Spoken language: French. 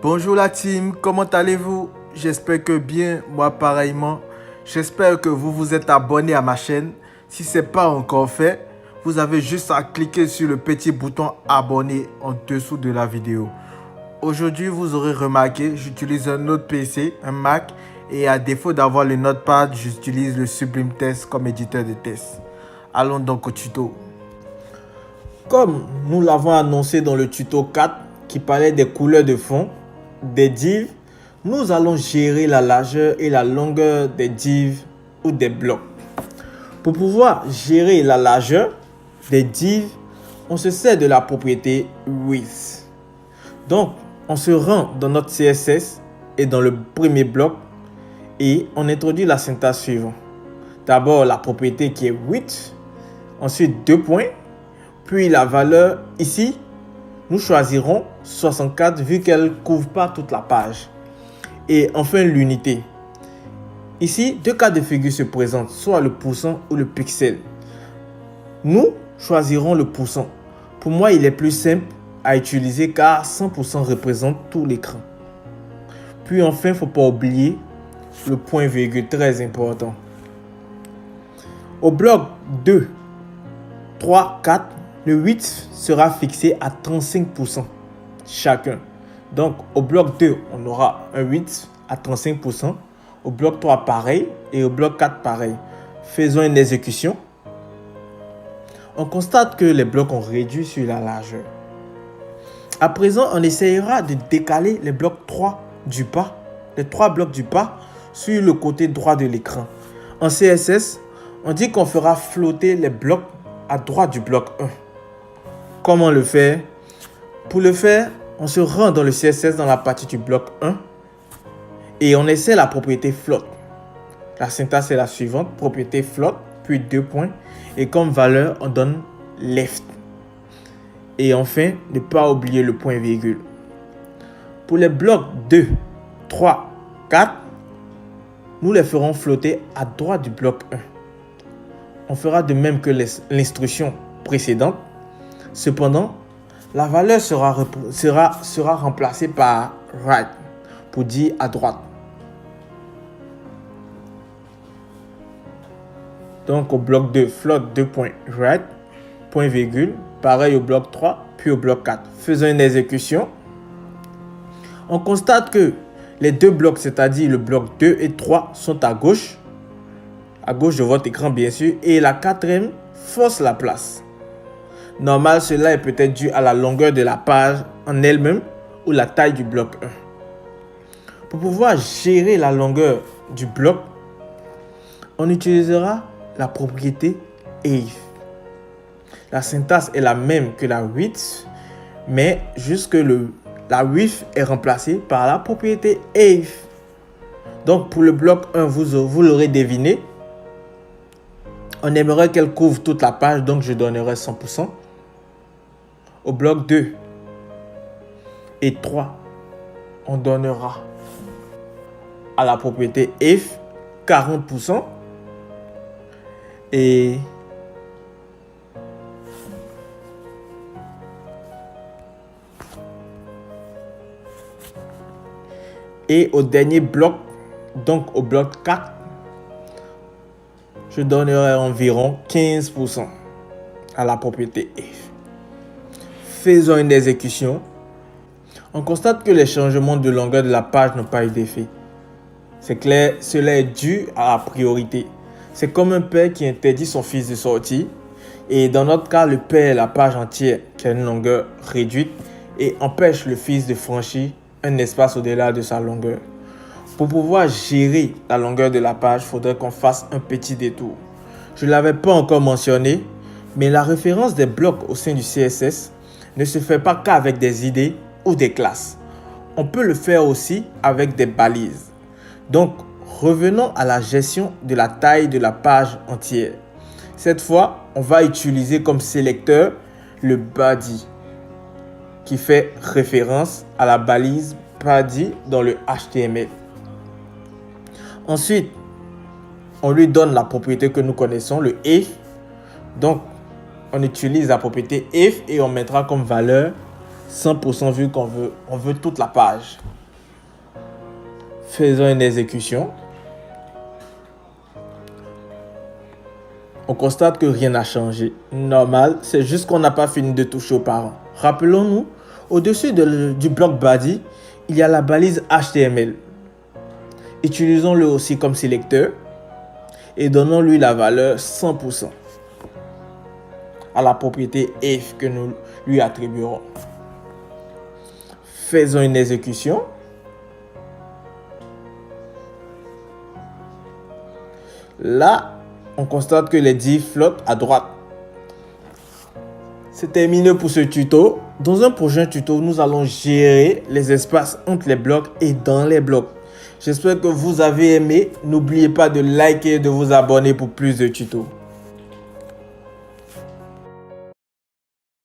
Bonjour la team, comment allez-vous? J'espère que bien, moi pareillement. J'espère que vous vous êtes abonné à ma chaîne. Si ce n'est pas encore fait, vous avez juste à cliquer sur le petit bouton abonner en dessous de la vidéo. Aujourd'hui, vous aurez remarqué, j'utilise un autre PC, un Mac, et à défaut d'avoir le Notepad, j'utilise le Sublime Text comme éditeur de test. Allons donc au tuto. Comme nous l'avons annoncé dans le tuto 4 qui parlait des couleurs de fond, des divs, nous allons gérer la largeur et la longueur des divs ou des blocs. Pour pouvoir gérer la largeur des divs, on se sert de la propriété width. Donc, on se rend dans notre CSS et dans le premier bloc et on introduit la syntaxe suivante. D'abord, la propriété qui est width, ensuite 2 points, puis la valeur ici, nous choisirons 64 vu qu'elle ne couvre pas toute la page. Et enfin l'unité. Ici, deux cas de figure se présentent, soit le pourcent ou le pixel. Nous choisirons le pourcent. Pour moi, il est plus simple à utiliser car 100% représente tout l'écran. Puis enfin, il ne faut pas oublier le point virgule très important. Au bloc 2, 3, 4, le 8 sera fixé à 35% chacun. Donc, au bloc 2, on aura un 8 à 35%. Au bloc 3, pareil. Et au bloc 4, pareil. Faisons une exécution. On constate que les blocs ont réduit sur la largeur. À présent, on essayera de décaler les blocs 3 du bas, les 3 blocs du bas sur le côté droit de l'écran. En CSS, on dit qu'on fera flotter les blocs à droite du bloc 1. Comment le faire? Pour le faire, on se rend dans le CSS dans la partie du bloc 1 et on essaie la propriété float. La syntaxe est la suivante, propriété float, puis 2 points et comme valeur, on donne left. Et enfin, ne pas oublier le point virgule. Pour les blocs 2, 3, 4, nous les ferons flotter à droite du bloc 1. On fera de même que l'instruction précédente. Cependant, la valeur sera remplacée par right pour dire à droite. Donc au bloc 2, float 2.right, point virgule, pareil au bloc 3, puis au bloc 4. Faisons une exécution. On constate que les deux blocs, c'est-à-dire le bloc 2 et 3, sont à gauche de votre écran bien sûr, et la quatrième force la place. Normal, cela est peut-être dû à la longueur de la page en elle-même ou la taille du bloc 1. Pour pouvoir gérer la longueur du bloc, on utilisera la propriété if. La syntaxe est la même que la width, mais juste que la width est remplacée par la propriété if. Donc pour le bloc 1, vous l'aurez deviné, on aimerait qu'elle couvre toute la page, donc je donnerai 100%. Au bloc 2 et 3, on donnera à la propriété if 40%. Et au dernier bloc, donc au bloc 4, je donnerai environ 15% à la propriété if. Faisons une exécution. On constate que les changements de longueur de la page n'ont pas eu d'effet. C'est clair, cela est dû à la priorité. C'est comme un père qui interdit son fils de sortir. Et dans notre cas, le père est la page entière qui a une longueur réduite et empêche le fils de franchir un espace au-delà de sa longueur. Pour pouvoir gérer la longueur de la page, il faudrait qu'on fasse un petit détour. Je ne l'avais pas encore mentionné, mais la référence des blocs au sein du CSS ne se fait pas qu'avec des idées ou des classes. On peut le faire aussi avec des balises. Donc, revenons à la gestion de la taille de la page entière. Cette fois, on va utiliser comme sélecteur le body qui fait référence à la balise body dans le HTML. Ensuite, on lui donne la propriété que nous connaissons, le if. Donc, on utilise la propriété if et on mettra comme valeur 100% vu qu'on veut toute la page. Faisons une exécution. On constate que rien n'a changé. Normal, c'est juste qu'on n'a pas fini de toucher aux parents. Rappelons-nous, au-dessus du bloc body, il y a la balise HTML. Utilisons-le aussi comme sélecteur et donnons-lui la valeur 100% à la propriété if que nous lui attribuerons. Faisons une exécution. Là, on constate que les divs flottent à droite. C'est terminé pour ce tuto. Dans un prochain tuto, nous allons gérer les espaces entre les blocs et dans les blocs. J'espère que vous avez aimé. N'oubliez pas de liker et de vous abonner pour plus de tutos.